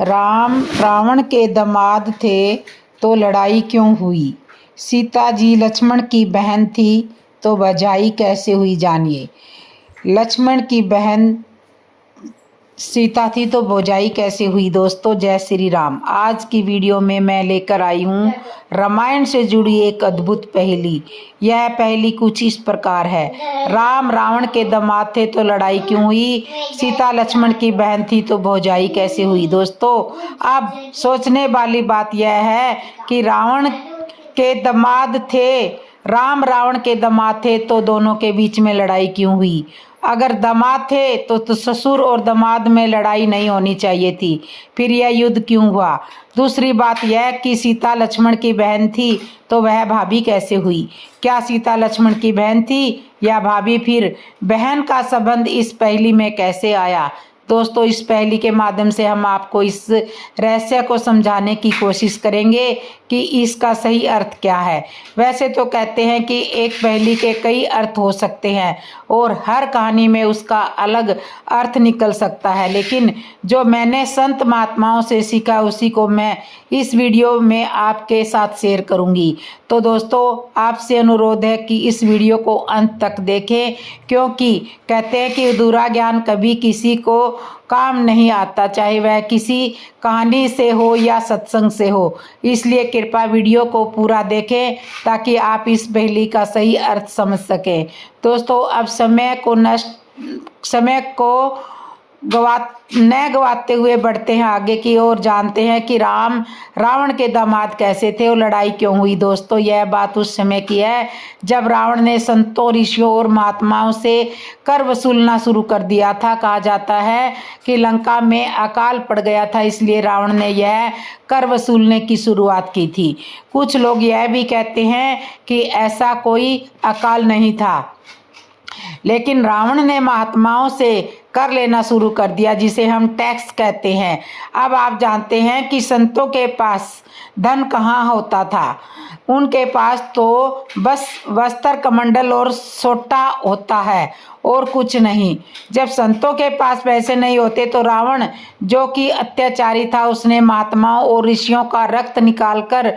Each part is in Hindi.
राम रावण के दामाद थे तो लड़ाई क्यों हुई। सीता जी लक्ष्मण की बहन थी तो भौजाई कैसे हुई जानिए। लक्ष्मण की बहन सीता थी तो भौजाई कैसे हुई। दोस्तों जय श्री राम। आज की वीडियो में मैं लेकर आई हूँ रामायण से जुड़ी एक अद्भुत पहेली। यह पहेली कुछ इस प्रकार है। राम रावण के दामाद थे तो लड़ाई क्यों हुई। सीता लक्ष्मण की बहन थी तो भौजाई कैसे हुई। दोस्तों अब सोचने वाली बात यह है कि रावण के दामाद थे, राम रावण के दामाद थे तो दोनों के बीच में लड़ाई क्यों हुई। अगर दामाद थे तो ससुर और दामाद में लड़ाई नहीं होनी चाहिए थी, फिर यह युद्ध क्यों हुआ। दूसरी बात यह कि सीता लक्ष्मण की बहन थी तो वह भाभी कैसे हुई। क्या सीता लक्ष्मण की बहन थी या भाभी, फिर बहन का संबंध इस पहेली में कैसे आया। दोस्तों इस पहेली के माध्यम से हम आपको इस रहस्य को समझाने की कोशिश करेंगे कि इसका सही अर्थ क्या है। वैसे तो कहते हैं कि एक पहेली के कई अर्थ हो सकते हैं और हर कहानी में उसका अलग अर्थ निकल सकता है, लेकिन जो मैंने संत महात्माओं से सीखा उसी को मैं इस वीडियो में आपके साथ शेयर करूंगी। तो दोस्तों आपसे अनुरोध है कि इस वीडियो को अंत तक देखें, क्योंकि कहते हैं कि अधूरा ज्ञान कभी किसी को काम नहीं आता, चाहे वह किसी कहानी से हो या सत्संग से हो। इसलिए कृपया वीडियो को पूरा देखें ताकि आप इस पहेली का सही अर्थ समझ सकें। दोस्तों अब समय को न गवाते हुए बढ़ते हैं आगे की ओर, जानते हैं कि राम रावण के दामाद कैसे थे और लड़ाई क्यों हुई। दोस्तों यह बात उस समय की है जब रावण ने संतों, ऋषियों और महात्माओं से कर वसूलना शुरू कर दिया था। कहा जाता है कि लंका में अकाल पड़ गया था, इसलिए रावण ने यह कर वसूलने की शुरुआत की थी। कुछ लोग यह भी कहते हैं कि ऐसा कोई अकाल नहीं था, लेकिन रावण ने महात्माओं से कर लेना शुरू कर दिया, जिसे हम टैक्स कहते हैं। अब आप जानते हैं कि संतों के पास धन कहाँ होता था, उनके पास तो बस वस्त्र कमंडल और सोटा होता है और कुछ नहीं। जब संतों के पास पैसे नहीं होते तो रावण जो कि अत्याचारी था, उसने महात्माओं और ऋषियों का रक्त निकालकर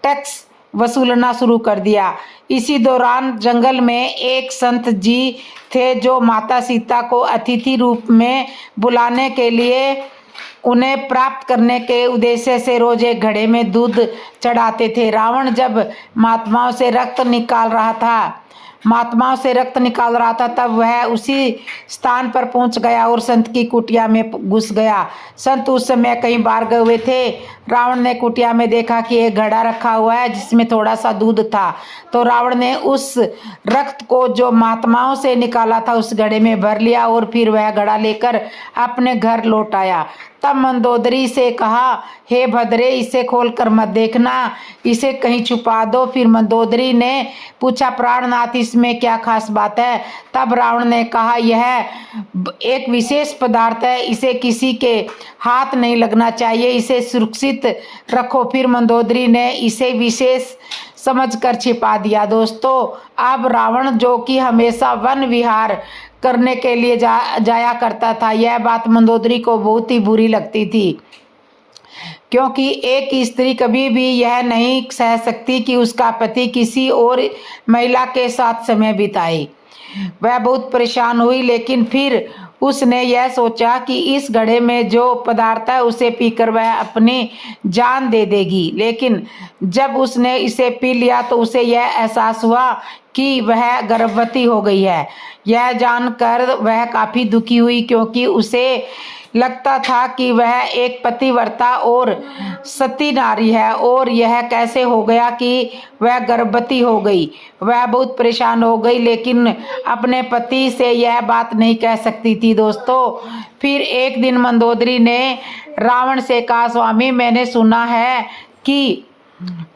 टैक्स वसूलना शुरू कर दिया। इसी दौरान जंगल में एक संत जी थे जो माता सीता को अतिथि रूप में बुलाने के लिए उन्हें प्राप्त करने के उद्देश्य से रोज एक घड़े में दूध चढ़ाते थे। रावण जब महात्माओं से रक्त निकाल रहा था तब वह उसी स्थान पर पहुंच गया और संत की कुटिया में घुस गया। संत उस समय कहीं बाहर गए हुए थे। रावण ने कुटिया में देखा कि एक घड़ा रखा हुआ है जिसमें थोड़ा सा दूध था, तो रावण ने उस रक्त को जो महात्माओं से निकाला था उस घड़े में भर लिया और फिर वह घड़ा लेकर अपने घर लौट आया। तब मंदोदरी से कहा, हे भद्रे, इसे खोलकर मत देखना, इसे कहीं छुपा दो। फिर मंदोदरी ने पूछा, प्राणनाथ इसमें क्या खास बात है। तब रावण ने कहा, यह एक विशेष पदार्थ है, इसे किसी के हाथ नहीं लगना चाहिए, इसे सुरक्षित रखो। फिर मंदोदरी ने इसे विशेष समझकर छिपा दिया। दोस्तों अब रावण जो कि हमेशा वन विहार करने के लिए जाया करता था, यह बात मंदोदरी को बहुत ही बुरी लगती थी, क्योंकि एक स्त्री कभी भी यह नहीं सह सकती कि उसका पति किसी और महिला के साथ समय बिताए। वह बहुत परेशान हुई, लेकिन फिर उसने यह सोचा कि इस घड़े में जो पदार्थ है उसे पीकर वह अपनी जान दे देगी। लेकिन जब उसने इसे पी लिया तो उसे यह एहसास हुआ कि वह गर्भवती हो गई है। यह जानकर वह काफ़ी दुखी हुई, क्योंकि उसे लगता था कि वह एक पतिव्रता और सती नारी है और यह कैसे हो गया कि वह गर्भवती हो गई। वह बहुत परेशान हो गई, लेकिन अपने पति से यह बात नहीं कह सकती थी। दोस्तों फिर एक दिन मंदोदरी ने रावण से कहा, स्वामी मैंने सुना है कि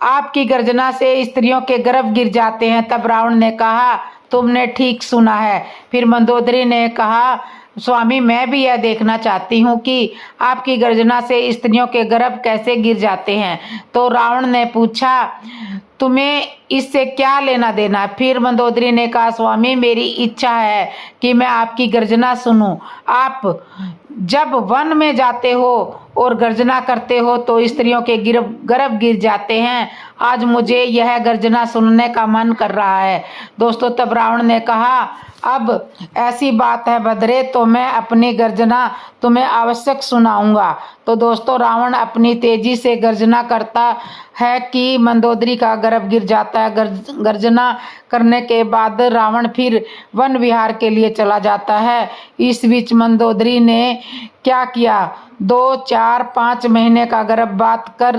आपकी गर्जना से स्त्रियों के गर्भ गिर जाते हैं। तब रावण ने कहा, तुमने ठीक सुना है। फिर मंदोदरी ने कहा, स्वामी मैं भी यह देखना चाहती हूँ कि आपकी गर्जना से स्त्रियों के गर्भ कैसे गिर जाते हैं। तो रावण ने पूछा, तुम्हें इससे क्या लेना देना। फिर मंदोदरी ने कहा, स्वामी मेरी इच्छा है कि मैं आपकी गर्जना सुनूं। आप जब वन में जाते हो और गर्जना करते हो तो स्त्रियों के गर्भ गिर जाते हैं। आज मुझे यह गर्जना सुनने का मन कर रहा है। दोस्तों, तब रावण ने कहा, अब ऐसी बात है भद्रे, तो मैं अपनी गर्जना तुम्हें आवश्यक सुनाऊंगा। तो दोस्तों, रावण अपनी तेजी से गर्जना करता है कि मंदोदरी का गर्भ गिर जाता है। गर्जना करने के बाद रावण फिर वन विहार के लिए चला जाता है। इस बीच मंदोदरी ने क्या किया, 2, 4, 5 महीने का गर्भपात कर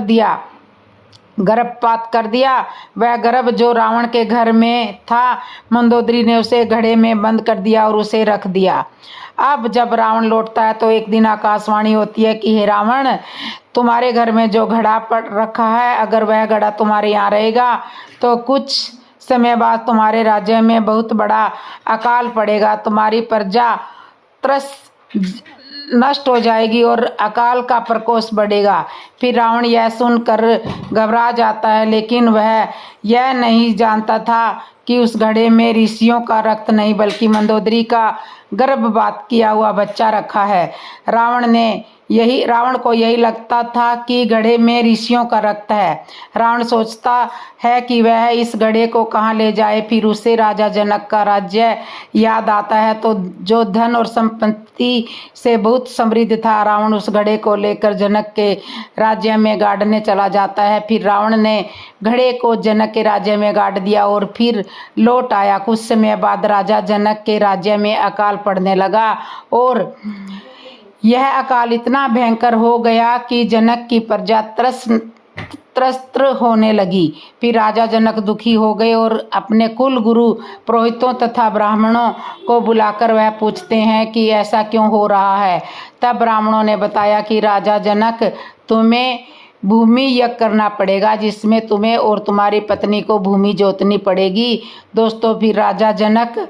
दिया। वह गर्भ जो रावण के घर में था, मंदोदरी ने उसे घड़े में बंद कर दिया और उसे रख दिया। अब जब रावण लौटता है तो एक दिन आकाशवाणी होती है कि हे रावण, तुम्हारे घर में जो घड़ा पड़ रखा है, अगर वह घड़ा तुम्हारे यहाँ रहेगा तो कुछ समय बाद तुम्हारे राज्य में बहुत बड़ा अकाल पड़ेगा, तुम्हारी प्रजा नष्ट हो जाएगी और अकाल का प्रकोप बढ़ेगा। फिर रावण यह सुनकर घबरा जाता है, लेकिन वह यह नहीं जानता था कि उस घड़े में ऋषियों का रक्त नहीं बल्कि मंदोदरी का गर्भपात किया हुआ बच्चा रखा है। रावण को यही लगता था कि घड़े में ऋषियों का रक्त है। रावण सोचता है कि वह इस घड़े को कहाँ ले जाए। फिर उसे राजा जनक का राज्य याद आता है, तो जो धन और संपत्ति से बहुत समृद्ध था। रावण उस घड़े को लेकर जनक के राज्य में गाड़ने चला जाता है। फिर रावण ने घड़े को जनक के राज्य में गाड़ दिया और फिर लौट आया। कुछ समय बाद राजा जनक के राज्य में अकाल पड़ने लगा और यह अकाल इतना भयंकर हो गया कि जनक की प्रजा त्रस्त होने लगी। फिर राजा जनक दुखी हो गए और अपने कुल गुरु पुरोहितों तथा ब्राह्मणों को बुलाकर वह पूछते हैं कि ऐसा क्यों हो रहा है। तब ब्राह्मणों ने बताया कि राजा जनक, तुम्हें भूमि यज्ञ करना पड़ेगा, जिसमें तुम्हें और तुम्हारी पत्नी को भूमि जोतनी पड़ेगी। दोस्तों, फिर राजा जनक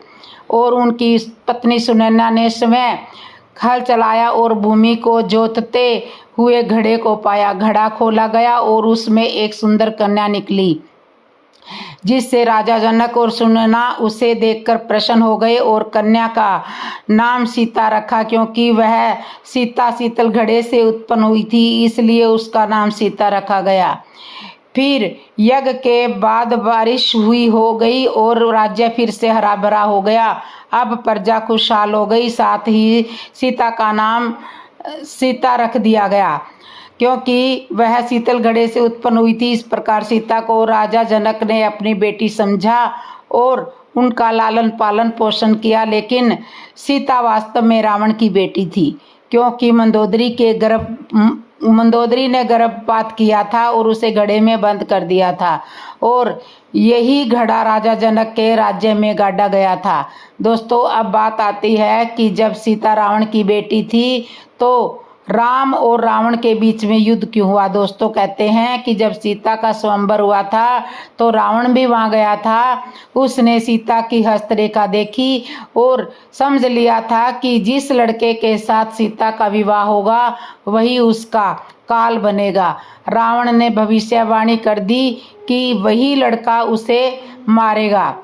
और उनकी पत्नी सुनैना ने स्वयं हल चलाया और भूमि को जोतते हुए घड़े को पाया। घड़ा खोला गया और उसमें एक सुंदर कन्या निकली, जिससे राजा जनक और सुनैना उसे देखकर प्रसन्न हो गए और कन्या का नाम सीता रखा। क्योंकि वह सीता शीतल घड़े से उत्पन्न हुई थी, इसलिए उसका नाम सीता रखा गया। फिर यज्ञ के बाद बारिश हुई हो गई और राज्य फिर से हरा भरा हो गया। अब प्रजा खुशहाल हो गई। साथ ही सीता का नाम सीता रख दिया गया, क्योंकि वह शीतल घड़े से उत्पन्न हुई थी। इस प्रकार सीता को राजा जनक ने अपनी बेटी समझा और उनका लालन पालन पोषण किया। लेकिन सीता वास्तव में रावण की बेटी थी, क्योंकि मंदोदरी ने गर्भपात किया था और उसे घड़े में बंद कर दिया था और यही घड़ा राजा जनक के राज्य में गाड़ा गया था। दोस्तों, अब बात आती है कि जब सीता रावण की बेटी थी तो राम और रावण के बीच में युद्ध क्यों हुआ। दोस्तों, कहते हैं कि जब सीता का स्वयंवर हुआ था तो रावण भी वहां गया था। उसने सीता की हस्तरेखा देखी और समझ लिया था कि जिस लड़के के साथ सीता का विवाह होगा वही उसका काल बनेगा। रावण ने भविष्यवाणी कर दी कि वही लड़का उसे मारेगा।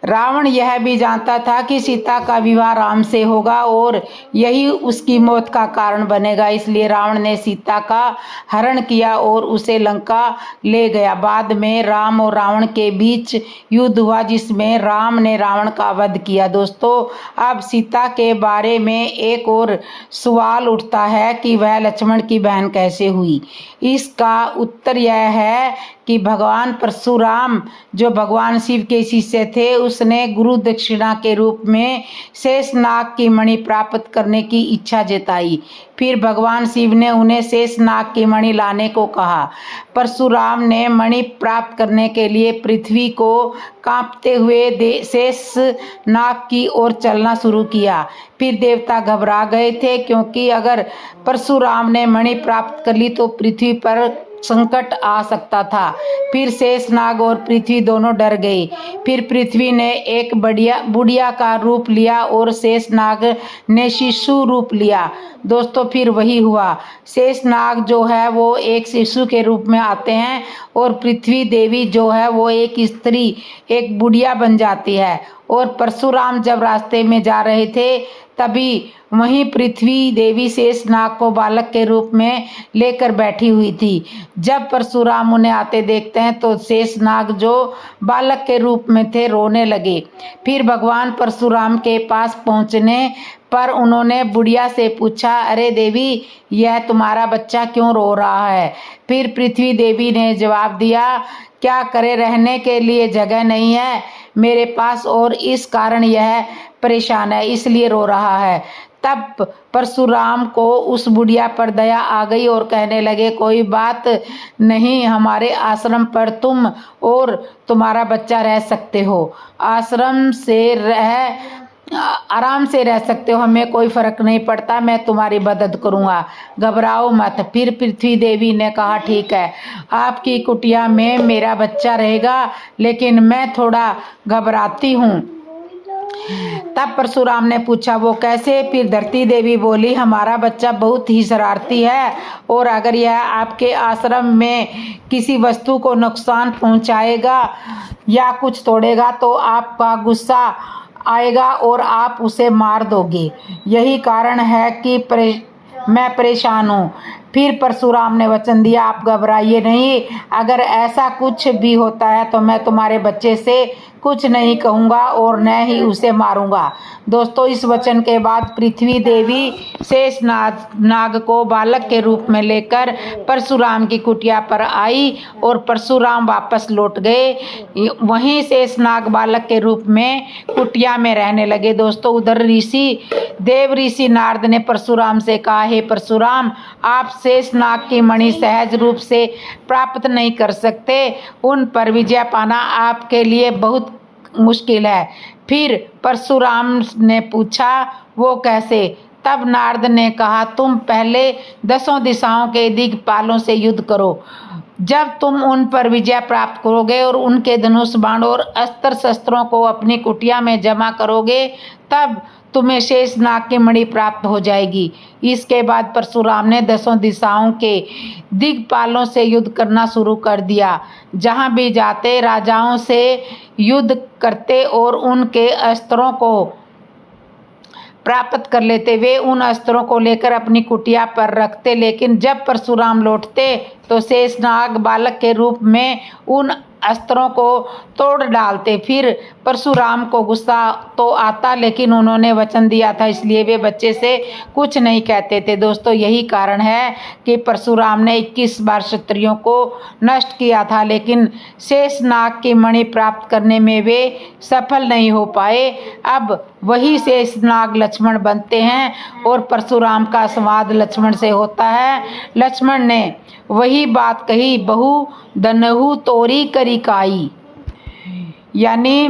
रावण यह भी जानता था कि सीता का विवाह राम से होगा और यही उसकी मौत का कारण बनेगा। इसलिए रावण ने सीता का हरण किया और उसे लंका ले गया। बाद में राम और रावण के बीच युद्ध हुआ, जिसमें राम ने रावण का वध किया। दोस्तों, अब सीता के बारे में एक और सवाल उठता है कि वह लक्ष्मण की बहन कैसे हुई। इसका उत्तर यह है कि भगवान परशुराम, जो भगवान शिव के शिष्य थे, उसने गुरु दक्षिणा के रूप में शेषनाग की मणि प्राप्त करने की इच्छा जताई। फिर भगवान शिव ने उन्हें शेषनाग की मणि लाने को कहा। परशुराम ने मणि प्राप्त करने के लिए पृथ्वी को कांपते हुए शेषनाग की ओर चलना शुरू किया। फिर देवता घबरा गए थे, क्योंकि अगर परशुराम ने मणि प्राप्त कर ली तो पृथ्वी पर संकट आ सकता था। फिर शेषनाग और पृथ्वी दोनों डर गए। फिर पृथ्वी ने एक बुढ़िया का रूप लिया और शेषनाग ने शिशु रूप लिया। दोस्तों फिर वही हुआ, शेषनाग जो है वो एक शिशु के रूप में आते हैं और पृथ्वी देवी जो है वो एक स्त्री, एक बुढ़िया बन जाती है। और परशुराम जब रास्ते में जा रहे थे तभी वहीं पृथ्वी देवी शेषनाग को बालक के रूप में लेकर बैठी हुई थी। जब परशुराम उन्हें आते देखते हैं तो शेषनाग जो बालक के रूप में थे रोने लगे। फिर भगवान परशुराम के पास पहुंचने पर उन्होंने बुढ़िया से पूछा, अरे देवी, यह तुम्हारा बच्चा क्यों रो रहा है? फिर पृथ्वी देवी ने जवाब दिया, क्या करे, रहने के लिए जगह नहीं है मेरे पास और इस कारण यह परेशान है, इसलिए रो रहा है। तब परशुराम को उस बुढ़िया पर दया आ गई और कहने लगे, कोई बात नहीं, हमारे आश्रम पर तुम और तुम्हारा बच्चा रह सकते हो, आश्रम से आराम से रह सकते हो, हमें कोई फर्क नहीं पड़ता, मैं तुम्हारी मदद करूंगा, घबराओ मत। फिर पृथ्वी देवी ने कहा, ठीक है, आपकी कुटिया में मेरा बच्चा रहेगा, लेकिन मैं थोड़ा घबराती हूँ। तब परशुराम ने पूछा, वो कैसे? फिर धरती देवी बोली, हमारा बच्चा बहुत ही शरारती है और अगर यह आपके आश्रम में किसी वस्तु को नुकसान पहुंचाएगा या कुछ तोड़ेगा तो आपका गुस्सा आएगा और आप उसे मार दोगे, यही कारण है कि मैं परेशान हूँ। फिर परशुराम ने वचन दिया, आप घबराइए नहीं, अगर ऐसा कुछ भी होता है तो मैं तुम्हारे बच्चे से कुछ नहीं कहूँगा और न ही उसे मारूंगा। दोस्तों इस वचन के बाद पृथ्वी देवी शेषनाग को बालक के रूप में लेकर परशुराम की कुटिया पर आई और परशुराम वापस लौट गए। वहीं शेषनाग बालक के रूप में कुटिया में रहने लगे। दोस्तों उधर देव ऋषि नारद ने परशुराम से कहा, हे परशुराम, आप शेषनाग की मणि सहज रूप से प्राप्त नहीं कर सकते, उन पर विजय पाना आपके लिए बहुत मुश्किल है। फिर परशुराम ने पूछा, वो कैसे? तब नारद ने कहा, तुम पहले 10 दिशाओं के दिक्पालों से युद्ध करो, जब तुम उन पर विजय प्राप्त करोगे और उनके धनुष बाण और अस्त्र शस्त्रों को अपनी कुटिया में जमा करोगे, तब तुम्हें शेषनाग की मणि प्राप्त हो जाएगी। इसके बाद परशुराम ने 10 दिशाओं के दिक्पालों से युद्ध करना शुरू कर दिया। जहां भी जाते राजाओं से युद्ध करते और उनके अस्त्रों को प्राप्त कर लेते। वे उन अस्त्रों को लेकर अपनी कुटिया पर रखते, लेकिन जब परशुराम लौटते तो शेषनाग बालक के रूप में उन अस्त्रों को तोड़ डालते। फिर परशुराम को गुस्सा तो आता, लेकिन उन्होंने वचन दिया था इसलिए वे बच्चे से कुछ नहीं कहते थे। दोस्तों यही कारण है कि परशुराम ने 21 बार क्षत्रियों को नष्ट किया था, लेकिन शेषनाग की मणि प्राप्त करने में वे सफल नहीं हो पाए। अब वही शेषनाग लक्ष्मण बनते हैं और परशुराम का संवाद लक्ष्मण से होता है। लक्ष्मण ने वही बात कही, बहु दनहु तोरी करी काई, यानी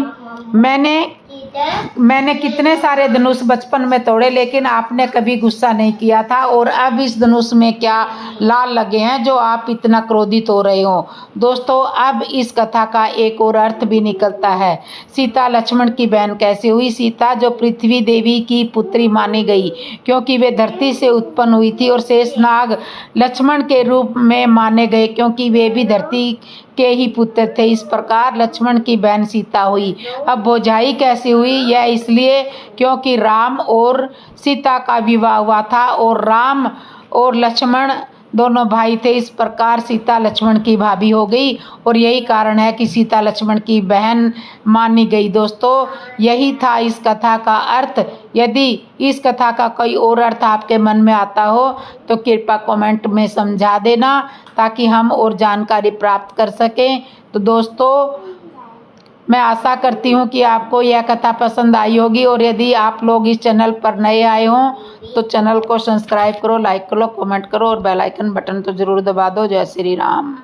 मैंने कितने सारे धनुष बचपन में तोड़े, लेकिन आपने कभी गुस्सा नहीं किया था और अब इस धनुष में क्या लाल लगे हैं जो आप इतना क्रोधित हो रहे हो। दोस्तों अब इस कथा का एक और अर्थ भी निकलता है। सीता लक्ष्मण की बहन कैसे हुई? सीता जो पृथ्वी देवी की पुत्री मानी गई क्योंकि वे धरती से उत्पन्न हुई थी, और शेषनाग लक्ष्मण के रूप में माने गए क्योंकि वे भी धरती के ही पुत्र थे। इस प्रकार लक्ष्मण की बहन सीता हुई। अब भौजाई कैसे हुई? यह इसलिए क्योंकि राम और सीता का विवाह हुआ था और राम और लक्ष्मण दोनों भाई थे। इस प्रकार सीता लक्ष्मण की भाभी हो गई और यही कारण है कि सीता लक्ष्मण की बहन मानी गई। दोस्तों यही था इस कथा का अर्थ। यदि इस कथा का कोई और अर्थ आपके मन में आता हो तो कृपया कमेंट में समझा देना ताकि हम और जानकारी प्राप्त कर सकें। तो दोस्तों मैं आशा करती हूँ कि आपको यह कथा पसंद आई होगी, और यदि आप लोग इस चैनल पर नए आए हों तो चैनल को सब्सक्राइब करो, लाइक करो, कमेंट करो और बेल आइकन बटन तो ज़रूर दबा दो। जय श्री राम।